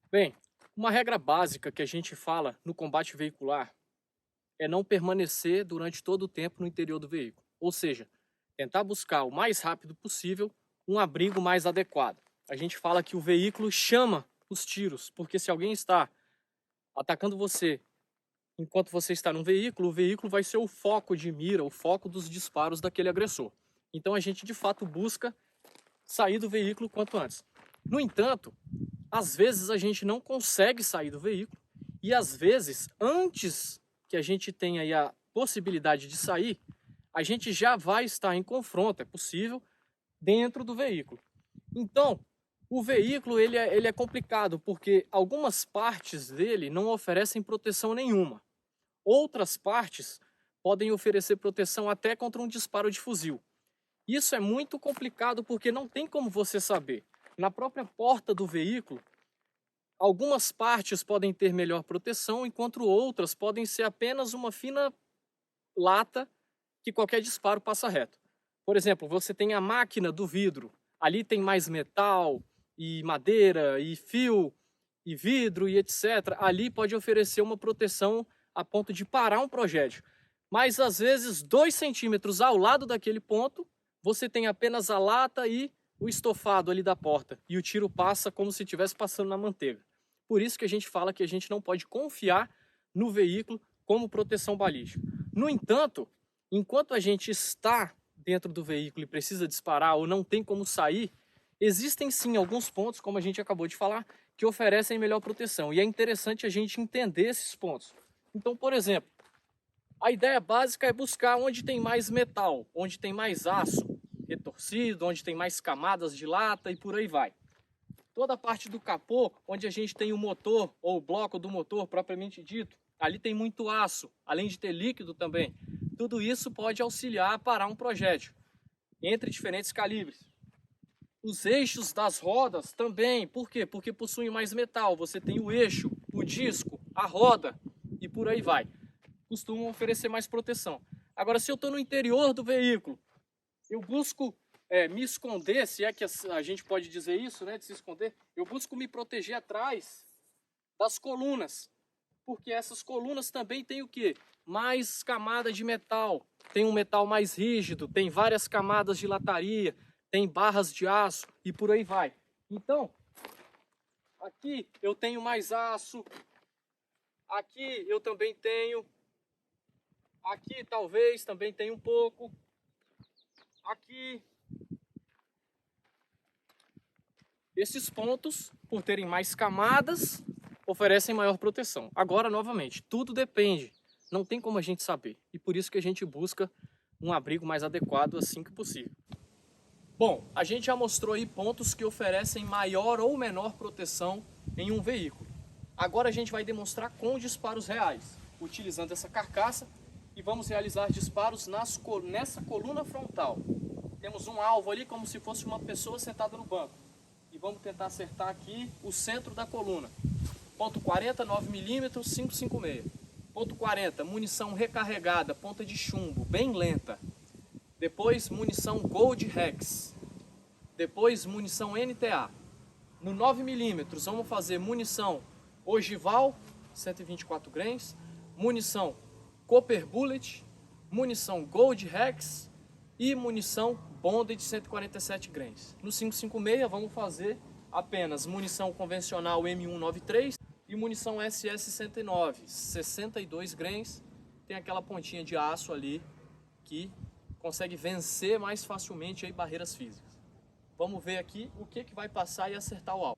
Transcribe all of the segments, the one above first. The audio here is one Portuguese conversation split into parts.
Bem, uma regra básica que a gente fala no combate veicular é não permanecer durante todo o tempo no interior do veículo. Ou seja, tentar buscar o mais rápido possível um abrigo mais adequado. A gente fala que o veículo chama os tiros, porque se alguém está atacando você enquanto você está no veículo, o veículo vai ser o foco de mira, o foco dos disparos daquele agressor. Então a gente de fato busca sair do veículo quanto antes. No entanto, às vezes a gente não consegue sair do veículo e às vezes, antes que a gente tenha aí a possibilidade de sair, a gente já vai estar em confronto, é possível, dentro do veículo. Então, o veículo ele é complicado porque algumas partes dele não oferecem proteção nenhuma. Outras partes podem oferecer proteção até contra um disparo de fuzil. Isso é muito complicado porque não tem como você saber. Na própria porta do veículo, algumas partes podem ter melhor proteção, enquanto outras podem ser apenas uma fina lata que qualquer disparo passa reto. Por exemplo, você tem a máquina do vidro, ali tem mais metal e madeira e fio e vidro e etc. Ali pode oferecer uma proteção a ponto de parar um projétil. Mas às vezes 2 centímetros ao lado daquele ponto, você tem apenas a lata e o estofado ali da porta. E o tiro passa como se estivesse passando na manteiga. Por isso que a gente fala que a gente não pode confiar no veículo como proteção balística. No entanto, enquanto a gente está dentro do veículo e precisa disparar ou não tem como sair, existem sim alguns pontos, como a gente acabou de falar, que oferecem melhor proteção. E é interessante a gente entender esses pontos. Então, por exemplo, a ideia básica é buscar onde tem mais metal, onde tem mais aço retorcido, onde tem mais camadas de lata e por aí vai. Toda a parte do capô, onde a gente tem o motor ou o bloco do motor propriamente dito, ali tem muito aço, além de ter líquido também. Tudo isso pode auxiliar a parar um projétil entre diferentes calibres. Os eixos das rodas também, por quê? Porque possuem mais metal. Você tem o eixo, o disco, a roda e por aí vai. Costumam oferecer mais proteção. Agora, se eu estou no interior do veículo, eu busco me esconder, se é que a gente pode dizer isso, né, de se esconder, eu busco me proteger atrás das colunas, porque essas colunas também têm o quê? Mais camada de metal, tem um metal mais rígido, tem várias camadas de lataria, tem barras de aço e por aí vai. Então, aqui eu tenho mais aço, aqui eu também tenho, aqui talvez também tenha um pouco, aqui. Esses pontos, por terem mais camadas, oferecem maior proteção. Agora, novamente, tudo depende. Não tem como a gente saber. E por isso que a gente busca um abrigo mais adequado assim que possível. Bom, a gente já mostrou aí pontos que oferecem maior ou menor proteção em um veículo. Agora a gente vai demonstrar com disparos reais, utilizando essa carcaça e vamos realizar disparos nessa coluna frontal. Temos um alvo ali como se fosse uma pessoa sentada no banco. E vamos tentar acertar aqui o centro da coluna. Ponto 40, 9mm, 5,56. Ponto 40, munição recarregada, ponta de chumbo, bem lenta. Depois munição Gold Rex. Depois munição NTA. No 9mm vamos fazer munição ogival, 124 grains. Munição Copper Bullet. Munição Gold Rex. E munição Bonded de 147 grains. No 5,56 vamos fazer apenas munição convencional M193 e munição SS-109, 62 grains. Tem aquela pontinha de aço ali que consegue vencer mais facilmente aí barreiras físicas. Vamos ver aqui o que vai passar e acertar o alvo.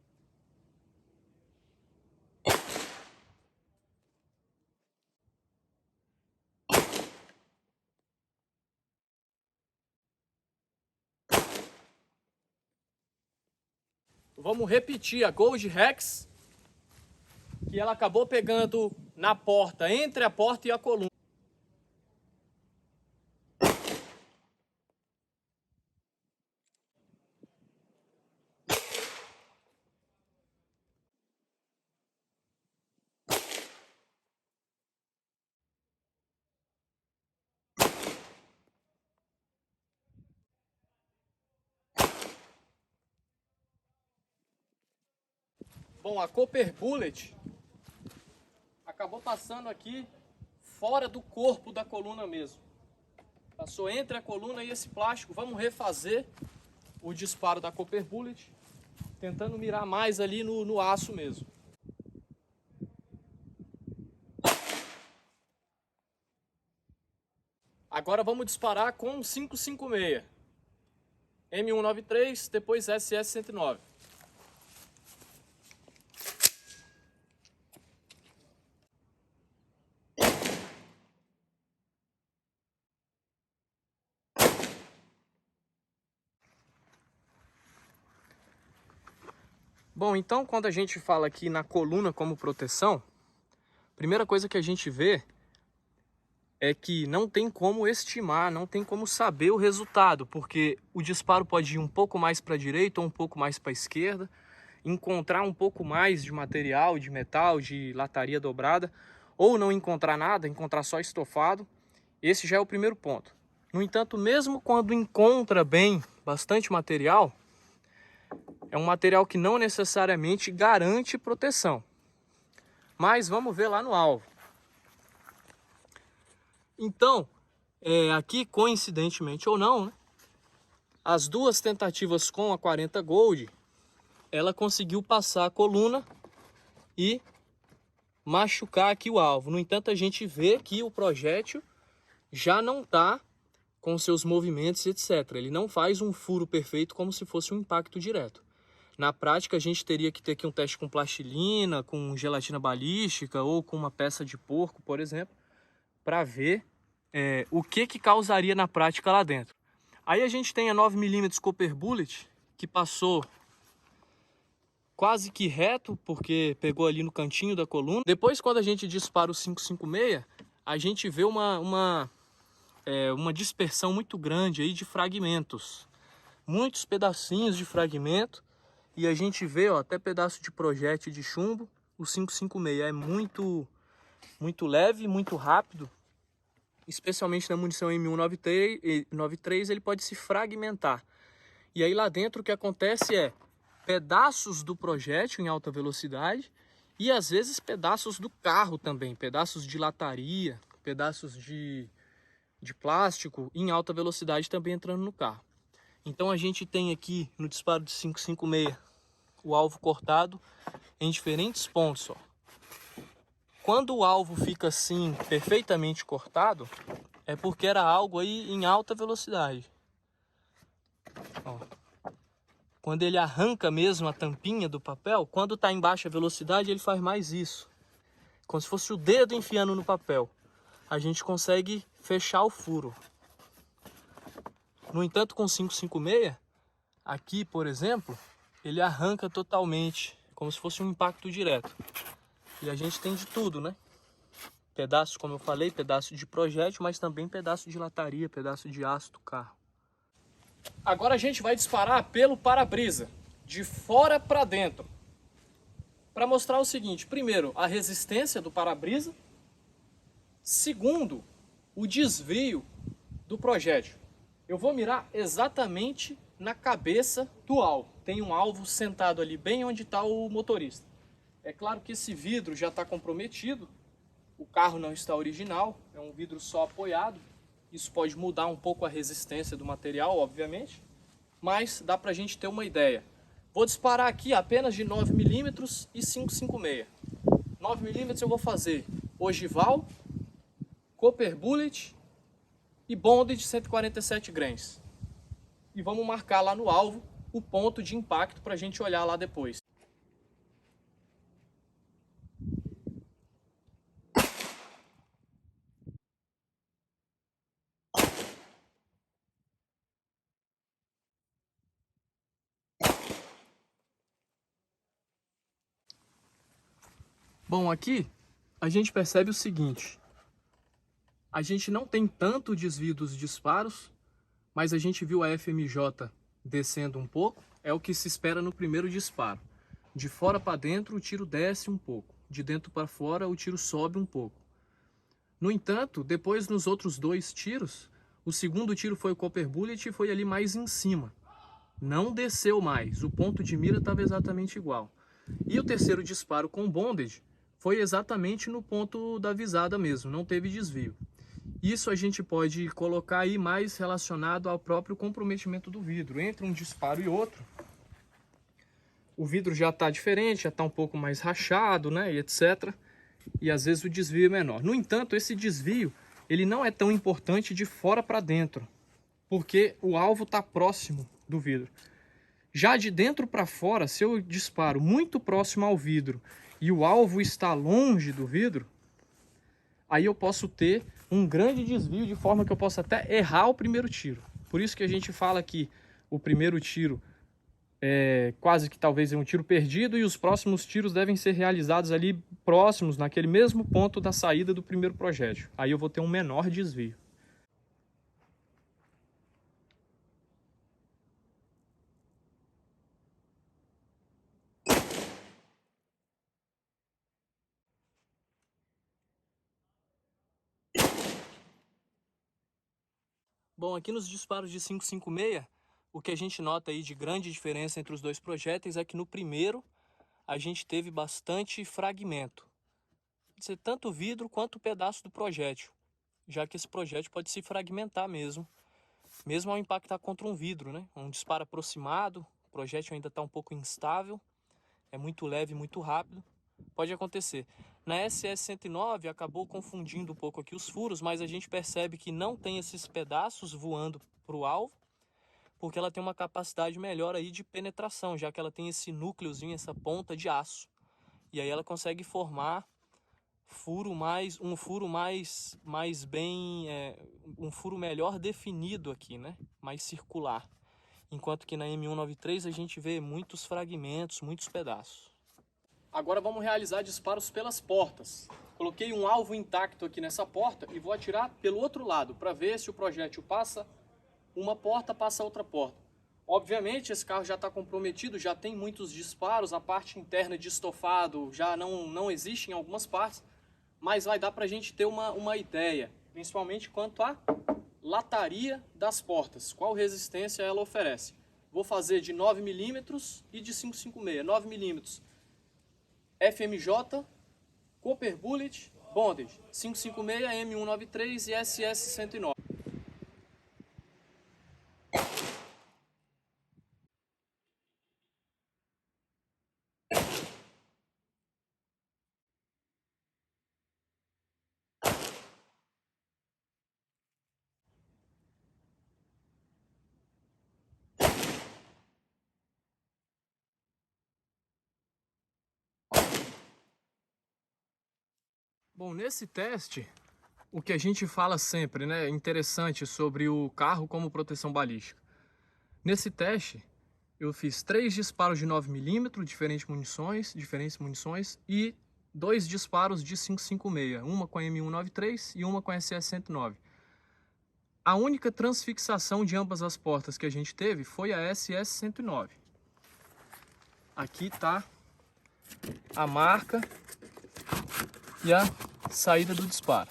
Vamos repetir a Gold Rex, que ela acabou pegando na porta, entre a porta e a coluna. Bom, a Copper Bullet acabou passando aqui fora do corpo da coluna mesmo. Passou entre a coluna e esse plástico. Vamos refazer o disparo da Copper Bullet, tentando mirar mais ali no aço mesmo. Agora vamos disparar com um 556. M193, depois SS109. Bom, então quando a gente fala aqui na coluna como proteção, a primeira coisa que a gente vê é que não tem como estimar, não tem como saber o resultado, porque o disparo pode ir um pouco mais para a direita ou um pouco mais para a esquerda, encontrar um pouco mais de material, de metal, de lataria dobrada, ou não encontrar nada, encontrar só estofado. Esse já é o primeiro ponto. No entanto, mesmo quando encontra bem bastante material, é um material que não necessariamente garante proteção. Mas vamos ver lá no alvo. Então, aqui, coincidentemente ou não, né, as duas tentativas com a 40 Gold, ela conseguiu passar a coluna e machucar aqui o alvo. No entanto, a gente vê que o projétil já não está com seus movimentos, etc. Ele não faz um furo perfeito como se fosse um impacto direto. Na prática, a gente teria que ter aqui um teste com plastilina, com gelatina balística ou com uma peça de porco, por exemplo, para ver o que causaria na prática lá dentro. Aí a gente tem a 9mm Copper Bullet, que passou quase que reto, porque pegou ali no cantinho da coluna. Depois, quando a gente dispara o 556, a gente vê uma dispersão muito grande aí de fragmentos. Muitos pedacinhos de fragmento. E a gente vê, ó, até pedaço de projétil de chumbo. O 556 é muito leve, muito rápido. Especialmente na munição M193, ele pode se fragmentar. E aí lá dentro o que acontece é pedaços do projétil em alta velocidade e às vezes pedaços do carro também. Pedaços de lataria, pedaços de plástico em alta velocidade também entrando no carro. Então a gente tem aqui no disparo de 556 o alvo cortado em diferentes pontos. Ó. Quando o alvo fica assim perfeitamente cortado, é porque era algo aí em alta velocidade. Ó. Quando ele arranca mesmo a tampinha do papel, quando está em baixa velocidade ele faz mais isso. Como se fosse o dedo enfiando no papel. A gente consegue fechar o furo. No entanto, com 556, aqui, por exemplo, ele arranca totalmente, como se fosse um impacto direto. E a gente tem de tudo, né? Pedaços, como eu falei, pedaço de projétil, mas também pedaço de lataria, pedaço de aço do carro. Agora a gente vai disparar pelo para-brisa, de fora para dentro. Para mostrar o seguinte, primeiro, a resistência do para-brisa. Segundo, o desvio do projétil. Eu vou mirar exatamente na cabeça do alvo. Tem um alvo sentado ali bem onde está o motorista. É claro que esse vidro já está comprometido. O carro não está original, é um vidro só apoiado. Isso pode mudar um pouco a resistência do material, obviamente. Mas dá para a gente ter uma ideia. Vou disparar aqui apenas de 9mm e 556. 9mm eu vou fazer ogival, Copper Bullet e bonde de 147 grains. E vamos marcar lá no alvo o ponto de impacto para a gente olhar lá depois. Bom, aqui a gente percebe o seguinte. A gente não tem tanto desvio dos disparos, mas a gente viu a FMJ descendo um pouco. É o que se espera no primeiro disparo. De fora para dentro o tiro desce um pouco. De dentro para fora o tiro sobe um pouco. No entanto, depois nos outros dois tiros, o segundo tiro foi o Copper Bullet e foi ali mais em cima. Não desceu mais. O ponto de mira estava exatamente igual. E o terceiro disparo com bondage foi exatamente no ponto da visada mesmo, não teve desvio. Isso a gente pode colocar aí mais relacionado ao próprio comprometimento do vidro. Entre um disparo e outro, o vidro já está diferente, já está um pouco mais rachado, né, e etc. E às vezes o desvio é menor. No entanto, esse desvio ele não é tão importante de fora para dentro, porque o alvo está próximo do vidro. Já de dentro para fora, se eu disparo muito próximo ao vidro e o alvo está longe do vidro, aí eu posso ter um grande desvio, de forma que eu possa até errar o primeiro tiro. Por isso que a gente fala que o primeiro tiro é quase que talvez um tiro perdido e os próximos tiros devem ser realizados ali próximos, naquele mesmo ponto da saída do primeiro projétil. Aí eu vou ter um menor desvio. Bom, aqui nos disparos de 5,56, o que a gente nota aí de grande diferença entre os dois projéteis é que no primeiro a gente teve bastante fragmento. Pode ser tanto vidro quanto pedaço do projétil, já que esse projétil pode se fragmentar mesmo ao impactar contra um vidro, né? Um disparo aproximado, o projétil ainda está um pouco instável, é muito leve, muito rápido, pode acontecer. Na SS-109 acabou confundindo um pouco aqui os furos, mas a gente percebe que não tem esses pedaços voando para o alvo, porque ela tem uma capacidade melhor aí de penetração, já que ela tem esse núcleozinho, essa ponta de aço. E aí ela consegue formar um furo melhor definido aqui, né? Mais circular. Enquanto que na M193 a gente vê muitos fragmentos, muitos pedaços. Agora vamos realizar disparos pelas portas. Coloquei um alvo intacto aqui nessa porta e vou atirar pelo outro lado para ver se o projétil passa uma porta, passa outra porta. Obviamente esse carro já está comprometido, já tem muitos disparos, a parte interna de estofado já não existe em algumas partes, mas vai dar para a gente ter uma ideia, principalmente quanto à lataria das portas, qual resistência ela oferece. Vou fazer de 9mm e de 5,56, 9mm FMJ, Copper Bullet, Bondage, 5,56, M193 e SS-109. Bom, nesse teste, o que a gente fala sempre, né, interessante sobre o carro como proteção balística. Nesse teste, eu fiz 3 disparos de 9mm, diferentes munições, e 2 disparos de 5,56, uma com a M193 e uma com a SS-109. A única transfixação de ambas as portas que a gente teve foi a SS-109. Aqui está a marca e a saída do disparo.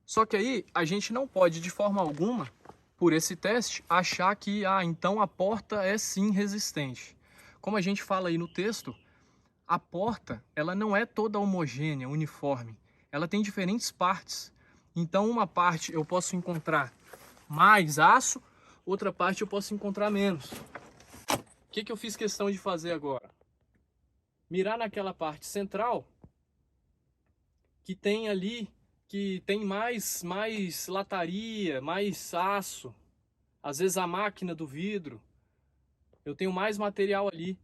Só que aí a gente não pode de forma alguma, por esse teste, achar que então a porta é sim resistente. Como a gente fala aí no texto, a porta ela não é toda homogênea, uniforme. Ela tem diferentes partes. Então uma parte eu posso encontrar mais aço, outra parte eu posso encontrar menos. O que eu fiz questão de fazer agora? Mirar naquela parte central que tem ali, que tem mais lataria, mais aço, às vezes a máquina do vidro, eu tenho mais material ali.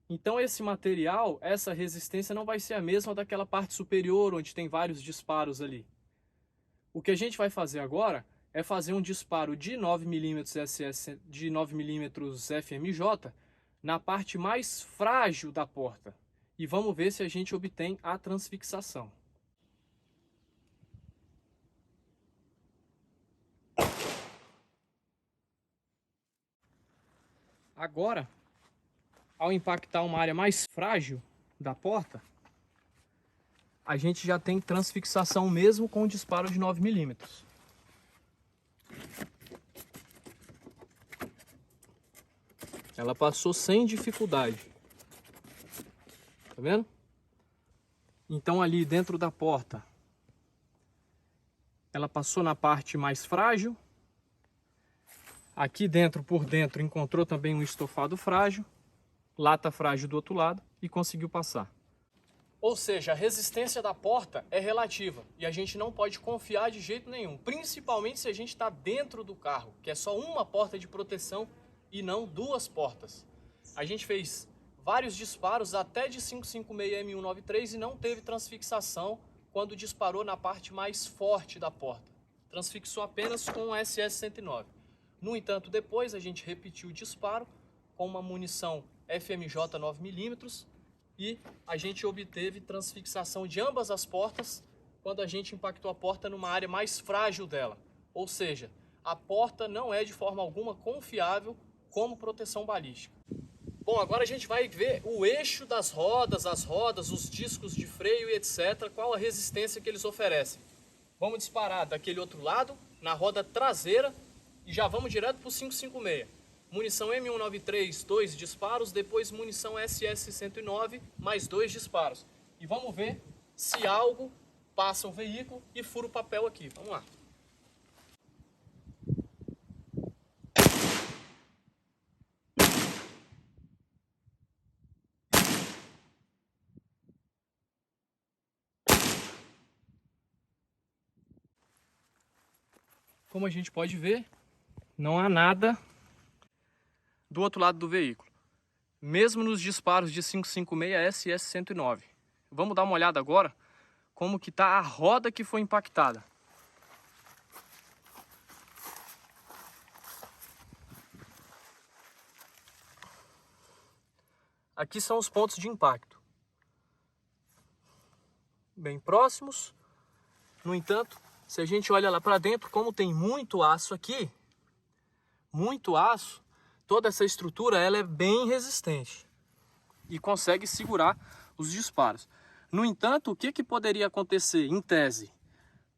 Então esse material, essa resistência não vai ser a mesma daquela parte superior, onde tem vários disparos ali. O que a gente vai fazer agora é fazer um disparo de 9mm de 9mm FMJ na parte mais frágil da porta. E vamos ver se a gente obtém a transfixação. Agora, ao impactar uma área mais frágil da porta, a gente já tem transfixação mesmo com o disparo de 9mm. Ela passou sem dificuldade. Tá vendo? Então ali dentro da porta, ela passou na parte mais frágil. Aqui dentro, por dentro, encontrou também um estofado frágil, lata frágil do outro lado e conseguiu passar. Ou seja, a resistência da porta é relativa e a gente não pode confiar de jeito nenhum, principalmente se a gente está dentro do carro, que é só uma porta de proteção e não duas portas. A gente fez vários disparos até de 556 M193 e não teve transfixação quando disparou na parte mais forte da porta. Transfixou apenas com o SS-109. No entanto, depois a gente repetiu o disparo com uma munição FMJ 9mm e a gente obteve transfixação de ambas as portas quando a gente impactou a porta numa área mais frágil dela. Ou seja, a porta não é de forma alguma confiável como proteção balística. Bom, agora a gente vai ver o eixo das rodas, as rodas, os discos de freio e etc. Qual a resistência que eles oferecem. Vamos disparar daquele outro lado, na roda traseira, e já vamos direto para o 556. Munição M193, 2 disparos, depois munição SS-109, mais 2 disparos. E vamos ver se algo passa o veículo e fura o papel aqui. Vamos lá. Como a gente pode ver, não há nada do outro lado do veículo, mesmo nos disparos de 556 SS-109. Vamos dar uma olhada agora como que está a roda que foi impactada. Aqui são os pontos de impacto, bem próximos. No entanto, se a gente olha lá para dentro, como tem muito aço aqui, muito aço, toda essa estrutura ela é bem resistente e consegue segurar os disparos. No entanto, o que poderia acontecer em tese?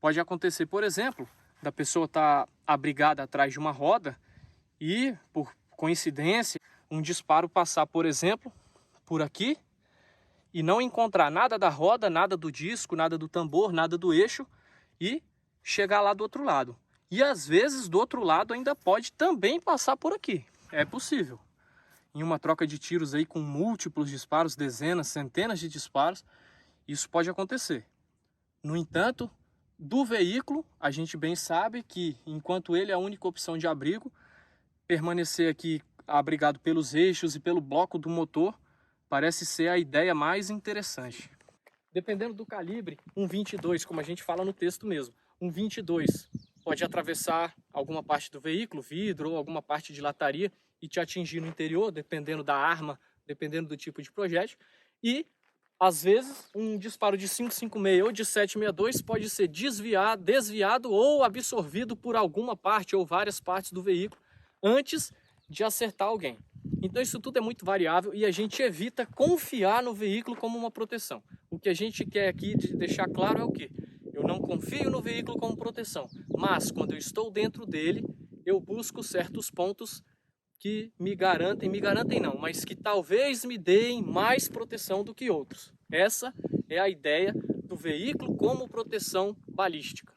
Pode acontecer, por exemplo, da pessoa estar abrigada atrás de uma roda e, por coincidência, um disparo passar, por exemplo, por aqui e não encontrar nada da roda, nada do disco, nada do tambor, nada do eixo e chegar lá do outro lado. E às vezes do outro lado ainda pode também passar por aqui. É possível. Em uma troca de tiros aí com múltiplos disparos, dezenas, centenas de disparos, isso pode acontecer. No entanto, do veículo, a gente bem sabe que enquanto ele é a única opção de abrigo, permanecer aqui abrigado pelos eixos e pelo bloco do motor parece ser a ideia mais interessante. Dependendo do calibre, um 22, como a gente fala no texto mesmo, um 22 pode atravessar alguma parte do veículo, vidro ou alguma parte de lataria e te atingir no interior, dependendo da arma, dependendo do tipo de projétil. E, às vezes, um disparo de 556 ou de 762 pode ser desviado ou absorvido por alguma parte ou várias partes do veículo antes de acertar alguém. Então isso tudo é muito variável e a gente evita confiar no veículo como uma proteção. O que a gente quer aqui de deixar claro é o quê? Eu não confio no veículo como proteção, mas quando eu estou dentro dele, eu busco certos pontos que me garantem não, mas que talvez me deem mais proteção do que outros. Essa é a ideia do veículo como proteção balística.